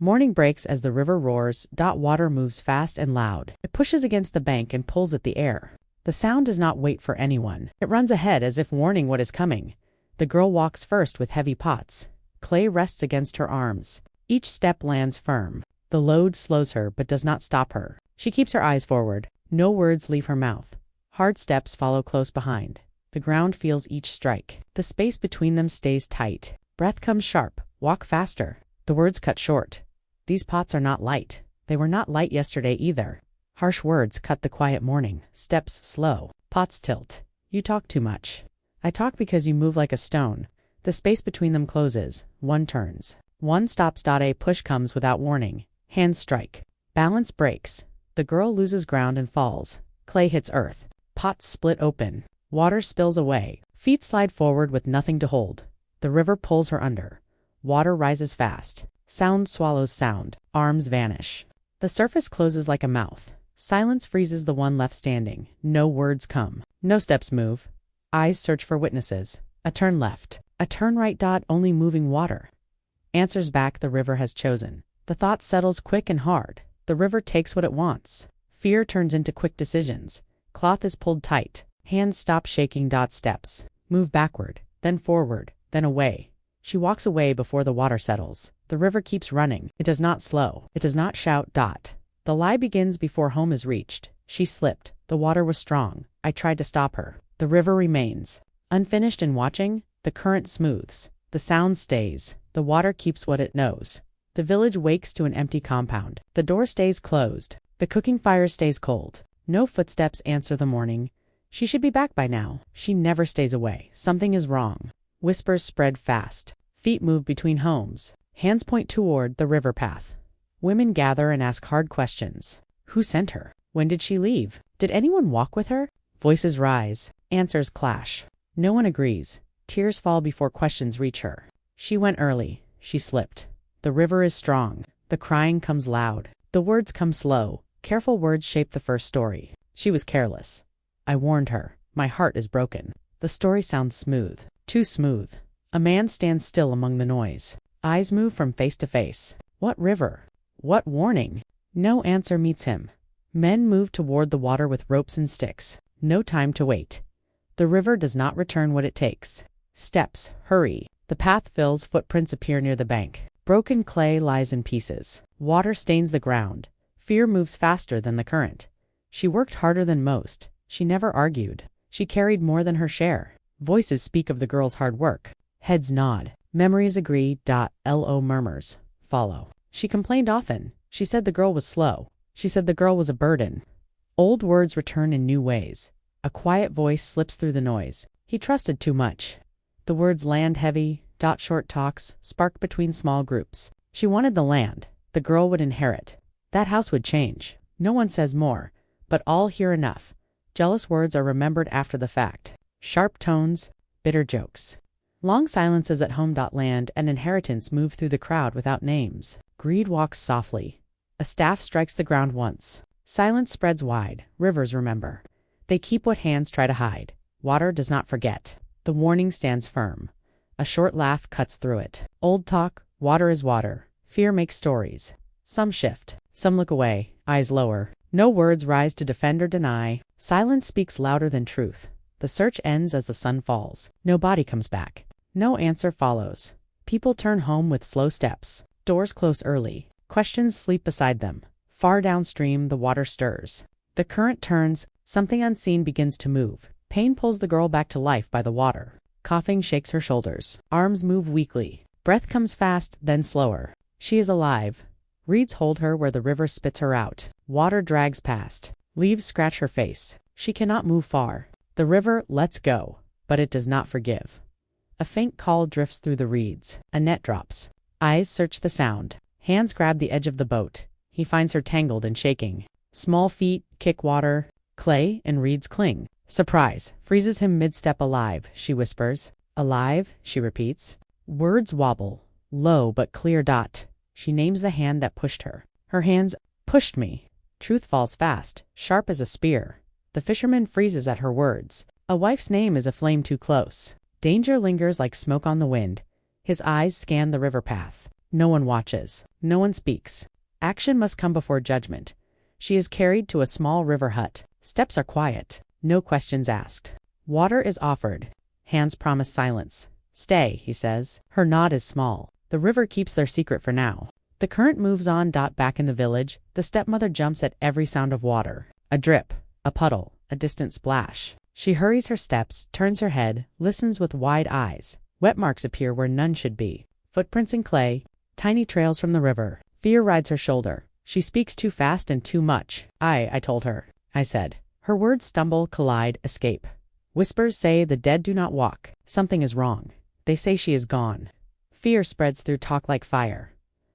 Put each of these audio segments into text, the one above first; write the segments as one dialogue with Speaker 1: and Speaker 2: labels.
Speaker 1: Morning breaks as the river roars. Water moves fast and loud. It pushes against the bank and pulls at the air. The sound does not wait for anyone. It runs ahead as if warning what is coming. The girl walks first with heavy pots. Clay rests against her arms. Each step lands firm. The load slows her but does not stop her. She keeps her eyes forward. No words leave her mouth. Hard steps follow close behind. The ground feels each strike. The space between them stays tight. Breath comes sharp. Walk faster. The words cut short. These pots are not light. They were not light yesterday either. Harsh words cut the quiet morning. Steps slow. Pots tilt. You talk too much. I talk because you move like a stone. The space between them closes. One turns. One stops. A push comes without warning. Hands strike. Balance breaks. The girl loses ground and falls. Clay hits earth. Pots split open. Water spills away. Feet slide forward with nothing to hold. The river pulls her under. Water rises fast. Sound swallows sound. Arms vanish. The surface closes like a mouth. Silence freezes the one left standing. No words come. No steps move. Eyes search for witnesses. A turn left. A turn right. Only moving water. Answers back the river has chosen. The thought settles quick and hard. The river takes what it wants. Fear turns into quick decisions. Cloth is pulled tight. Hands stop shaking. Steps. Move backward. Then forward. Then away. She walks away before the water settles. The river keeps running. It does not slow. It does not shout. The lie begins before home is reached. She slipped. The water was strong. I tried to stop her. The river remains. Unfinished in watching, the current smooths. The sound stays. The water keeps what it knows. The village wakes to an empty compound. The door stays closed. The cooking fire stays cold. No footsteps answer the morning. She should be back by now. She never stays away. Something is wrong. Whispers spread fast. Feet move between homes. Hands point toward the river path. Women gather and ask hard questions. Who sent her? When did she leave? Did anyone walk with her? Voices rise. Answers clash. No one agrees. Tears fall before questions reach her. She went early. She slipped. The river is strong. The crying comes loud. The words come slow. Careful words shape the first story. She was careless. I warned her. My heart is broken. The story sounds smooth. Too smooth. A man stands still among the noise. Eyes move from face to face. What river? What warning? No answer meets him. Men move toward the water with ropes and sticks. No time to wait. The river does not return what it takes. Steps, hurry. The path fills, footprints appear near the bank. Broken clay lies in pieces. Water stains the ground. Fear moves faster than the current. She worked harder than most. She never argued. She carried more than her share. Voices speak of the girl's hard work. Heads nod. Memories agree. Lo murmurs follow. She complained often. She said the girl was slow. She said the girl was a burden. Old words return in new ways. A quiet voice slips through the noise. He trusted too much. The words land heavy. Short talks spark between small groups. She wanted the land. The girl would inherit. That house would change. No one says more, but all hear enough. Jealous words are remembered after the fact. Sharp tones, bitter jokes. Long silences at home. Land and inheritance move through the crowd without names. Greed walks softly. A staff strikes the ground once. Silence spreads wide. Rivers remember. They keep what hands try to hide. Water does not forget. The warning stands firm. A short laugh cuts through it. Old talk, water is water. Fear makes stories. Some shift. Some look away, eyes lower. No words rise to defend or deny. Silence speaks louder than truth. The search ends as the sun falls. No body comes back. No answer follows. People turn home with slow steps. Doors close early. Questions sleep beside them. Far downstream, the water stirs. The current turns. Something unseen begins to move. Pain pulls the girl back to life by the water. Coughing shakes her shoulders. Arms move weakly. Breath comes fast, then slower. She is alive. Reeds hold her where the river spits her out. Water drags past. Leaves scratch her face. She cannot move far. The river lets go, but it does not forgive. A faint call drifts through the reeds. A net drops. Eyes search the sound. Hands grab the edge of the boat. He finds her tangled and shaking. Small feet kick water. Clay and reeds cling. Surprise freezes him mid-step. Alive, she whispers. Alive, she repeats. Words wobble. Low but clear. She names the hand that pushed her. Her hands pushed me. Truth falls fast, sharp as a spear. The fisherman freezes at her words. A wife's name is a flame too close. Danger lingers like smoke on the wind. His eyes scan the river path. No one watches. No one speaks. Action must come before judgment. She is carried to a small river hut. Steps are quiet. No questions asked. Water is offered. Hands promise silence. Stay, he says. Her nod is small. The river keeps their secret for now. The current moves on. Back in the village, the stepmother jumps at every sound of water. A drip, a puddle, a distant splash. She hurries her steps, turns her head, listens with wide eyes. Wet marks appear where none should be. Footprints in clay, tiny trails from the river. Fear rides her shoulder. She speaks too fast and too much. I told her. I said. Her words stumble, collide, escape. Whispers say the dead do not walk. Something is wrong. They say she is gone. Fear spreads through talk like fire.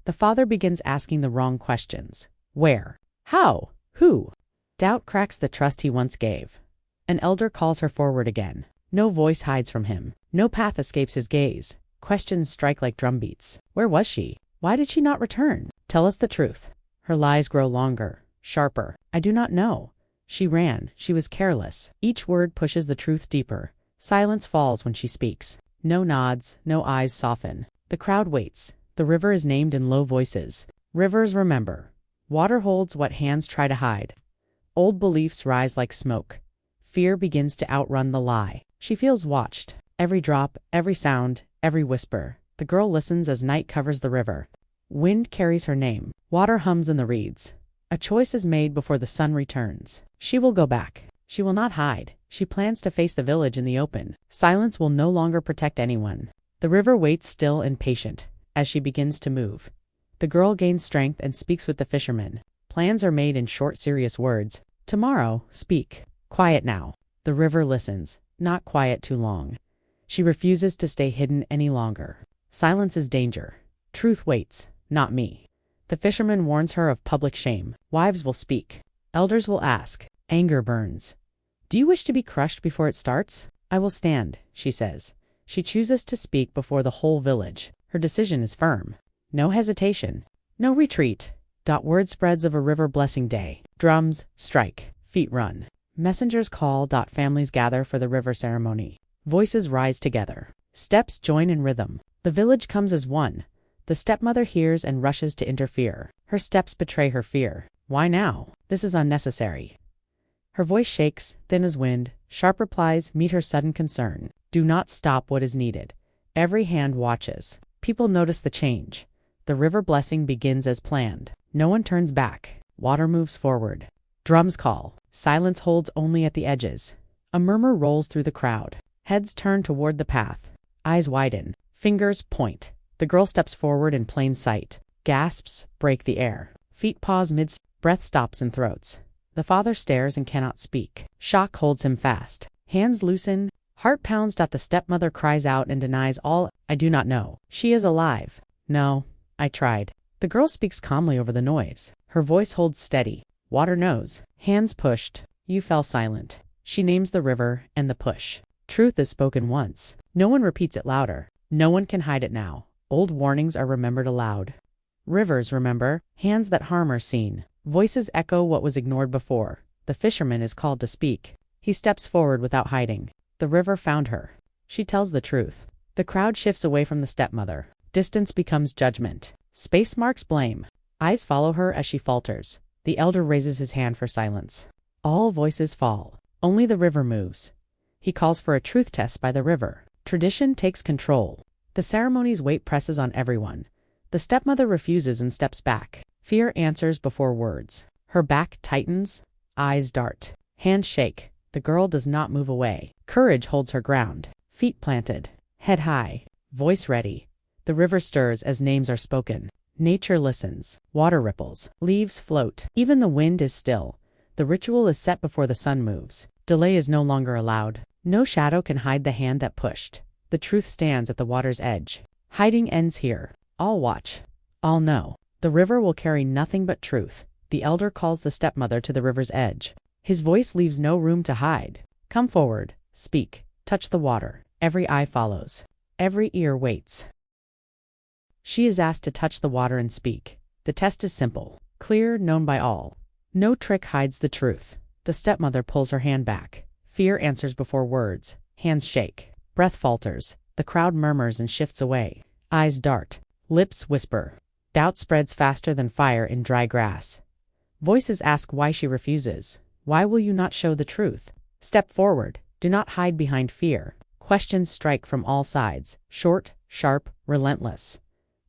Speaker 1: The father begins asking the wrong questions. Where? How? Who? Doubt cracks the trust he once gave. An elder calls her forward again. No voice hides from him. No path escapes his gaze. Questions strike like drumbeats. Where was she? Why did she not return? Tell us the truth. Her lies grow longer, sharper. I do not know. She ran. She was careless. Each word pushes the truth deeper. Silence falls when she speaks. No nods, no eyes soften. The crowd waits. The river is named in low voices. Rivers remember. Water holds what hands try to hide. Old beliefs rise like smoke. Fear begins to outrun the lie. She feels watched. Every drop, every sound, every whisper. The girl listens as night covers the river. Wind carries her name. Water hums in the reeds. A choice is made before the sun returns. She will go back. She will not hide. She plans to face the village in the open. Silence will no longer protect anyone. The river waits still and patient as she begins to move. The girl gains strength and speaks with the fisherman. Plans are made in short, serious words. Tomorrow, speak. Quiet now. The river listens, not quiet too long. She refuses to stay hidden any longer. Silence is danger. Truth waits, not me. The fisherman warns her of public shame. Wives will speak. Elders will ask. Anger burns. Do you wish to be crushed before it starts? I will stand, she says. She chooses to speak before the whole village. Her decision is firm. No hesitation. No retreat. Word spreads of a river blessing day. Drums strike. Feet run. Messengers call. Families gather for the river ceremony. Voices rise together. Steps join in rhythm. The village comes as one. The stepmother hears and rushes to interfere. Her steps betray her fear. Why now? This is unnecessary. Her voice shakes, thin as wind. Sharp replies meet her sudden concern. Do not stop what is needed. Every hand watches. People notice the change. The river blessing begins as planned. No one turns back. Water moves forward. Drums call. Silence holds only at the edges. A murmur rolls through the crowd. Heads turn toward the path. Eyes widen. Fingers point. The girl steps forward in plain sight. Gasps break the air. Feet pause mid. Breath stops in throats. The father stares and cannot speak. Shock holds him fast. Hands loosen. Heart pounds. The stepmother cries out and denies all. I do not know. She is alive. No, I tried. The girl speaks calmly over the noise. Her voice holds steady. Water knows. Hands pushed. You fell silent. She names the river and the push. Truth is spoken once. No one repeats it louder. No one can hide it now. Old warnings are remembered aloud. Rivers remember. Hands that harm are seen. Voices echo what was ignored before. The fisherman is called to speak. He steps forward without hiding. The river found her. She tells the truth. The crowd shifts away from the stepmother. Distance becomes judgment. Space marks blame. Eyes follow her as she falters. The elder raises his hand for silence. All voices fall. Only the river moves. He calls for a truth test by the river. Tradition takes control. The ceremony's weight presses on everyone. The stepmother refuses and steps back. Fear answers before words. Her back tightens. Eyes dart. Hands shake. The girl does not move away. Courage holds her ground. Feet planted. Head high. Voice ready. The river stirs as names are spoken. Nature listens. Water ripples. Leaves float. Even the wind is still. The ritual is set before the sun moves. Delay is no longer allowed. No shadow can hide the hand that pushed. The truth stands at the water's edge. Hiding ends here. All watch. All know. The river will carry nothing but truth. The elder calls the stepmother to the river's edge. His voice leaves no room to hide. Come forward. Speak. Touch the water. Every eye follows. Every ear waits. She is asked to touch the water and speak. The test is simple. Clear, known by all. No trick hides the truth. The stepmother pulls her hand back. Fear answers before words. Hands shake. Breath falters. The crowd murmurs and shifts away. Eyes dart. Lips whisper. Doubt spreads faster than fire in dry grass. Voices ask why she refuses. Why will you not show the truth? Step forward. Do not hide behind fear. Questions strike from all sides, short, sharp, relentless.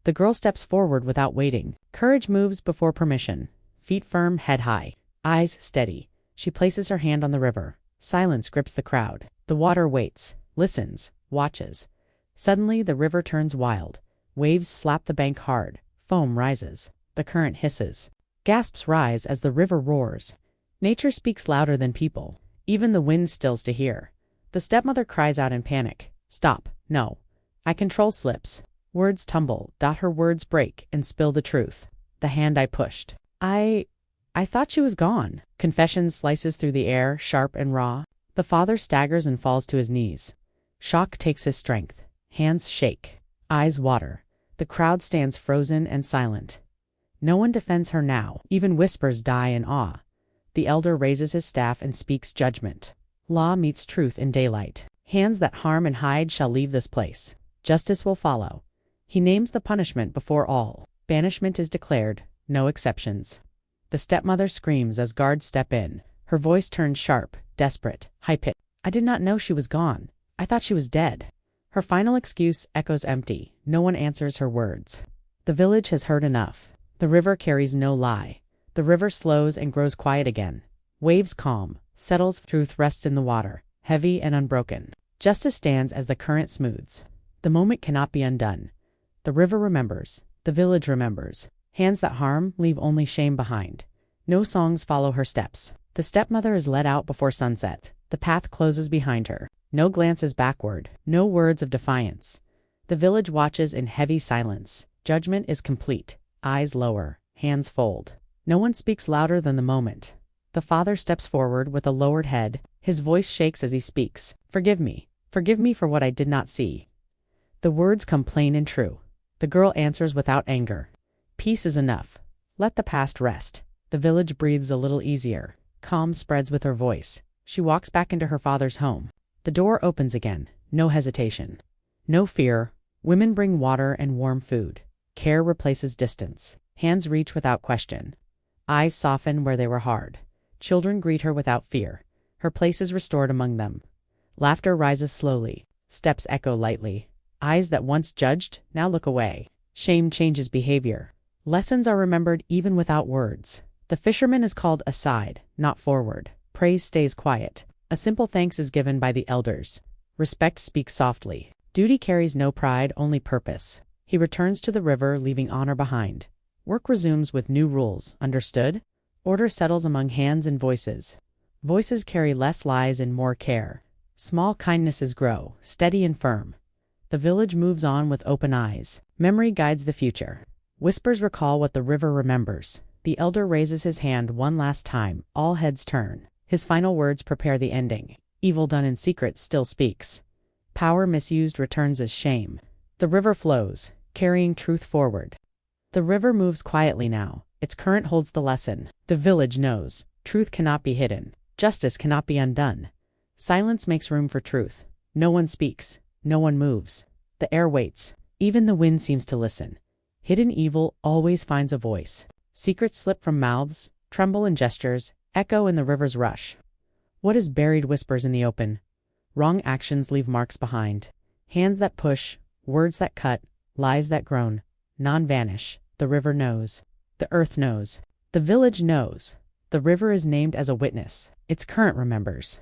Speaker 1: The girl steps forward without waiting. Courage moves before permission. Feet firm, head high. Eyes steady. She places her hand on the river. Silence grips the crowd. The water waits, listens, watches. Suddenly, the river turns wild. Waves slap the bank hard. Foam rises. The current hisses. Gasps rise as the river roars. Nature speaks louder than people. Even the wind stills to hear. The stepmother cries out in panic. Stop. No. I control slips. Words tumble. Her words break and spill the truth. The hand I pushed. I thought she was gone. Confession slices through the air, sharp and raw. The father staggers and falls to his knees. Shock takes his strength. Hands shake. Eyes water. The crowd stands frozen and silent. No one defends her now. Even whispers die in awe. The elder raises his staff and speaks judgment. Law meets truth in daylight. Hands that harm and hide shall leave this place. Justice will follow. He names the punishment before all. Banishment is declared, no exceptions. The stepmother screams as guards step in. Her voice turns sharp, desperate, high-pitched. I did not know she was gone. I thought she was dead. Her final excuse echoes empty. No one answers her words. The village has heard enough. The river carries no lie. The river slows and grows quiet again. Waves calm, settles, truth rests in the water, heavy and unbroken. Justice stands as the current smooths. The moment cannot be undone. The river remembers. The village remembers. Hands that harm leave only shame behind. No songs follow her steps. The stepmother is led out before sunset. The path closes behind her. No glances backward. No words of defiance. The village watches in heavy silence. Judgment is complete. Eyes lower. Hands fold. No one speaks louder than the moment. The father steps forward with a lowered head. His voice shakes as he speaks. Forgive me. Forgive me for what I did not see. The words come plain and true. The girl answers without anger. Peace is enough. Let the past rest. The village breathes a little easier. Calm spreads with her voice. She walks back into her father's home. The door opens again. No hesitation. No fear. Women bring water and warm food. Care replaces distance. Hands reach without question. Eyes soften where they were hard. Children greet her without fear. Her place is restored among them. Laughter rises slowly. Steps echo lightly. Eyes that once judged now look away. Shame changes behavior. Lessons are remembered even without words. The fisherman is called aside, not forward. Praise stays quiet. A simple thanks is given by the elders. Respect speaks softly. Duty carries no pride, only purpose. He returns to the river, leaving honor behind. Work resumes with new rules, understood? Order settles among hands and voices. Voices carry less lies and more care. Small kindnesses grow, steady and firm. The village moves on with open eyes. Memory guides the future. Whispers recall what the river remembers. The elder raises his hand one last time. All heads turn. His final words prepare the ending. Evil done in secret still speaks. Power misused returns as shame. The river flows, carrying truth forward. The river moves quietly now. Its current holds the lesson. The village knows. Truth cannot be hidden. Justice cannot be undone. Silence makes room for truth. No one speaks. No one moves. The air waits. Even the wind seems to listen. Hidden evil always finds a voice. Secrets slip from mouths, tremble in gestures, echo in the river's rush. What is buried whispers in the open? Wrong actions leave marks behind. Hands that push, words that cut, lies that groan. None vanish. The river knows. The earth knows. The village knows. The river is named as a witness. Its current remembers.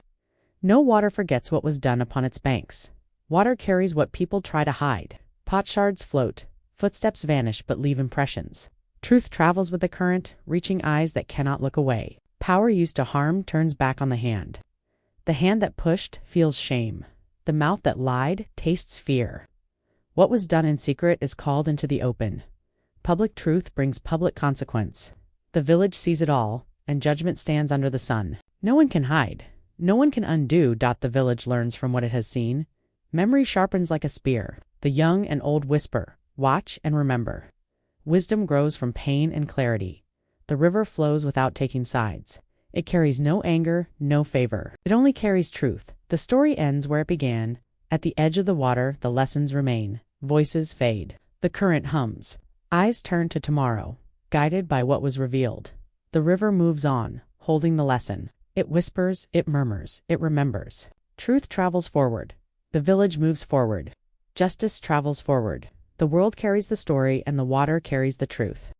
Speaker 1: No water forgets what was done upon its banks. Water carries what people try to hide. Potsherds float. Footsteps vanish but leave impressions. Truth travels with the current, reaching eyes that cannot look away. Power used to harm turns back on the hand. The hand that pushed feels shame. The mouth that lied tastes fear. What was done in secret is called into the open. Public truth brings public consequence. The village sees it all, and judgment stands under the sun. No one can hide. No one can undo. The village learns from what it has seen. Memory sharpens like a spear. The young and old whisper, watch and remember. Wisdom grows from pain and clarity. The river flows without taking sides. It carries no anger, no favor. It only carries truth. The story ends where it began. At the edge of the water, the lessons remain. Voices fade. The current hums. Eyes turn to tomorrow, guided by what was revealed. The river moves on, holding the lesson. It whispers, it murmurs, it remembers. Truth travels forward. The village moves forward. Justice travels forward. The world carries the story and the water carries the truth.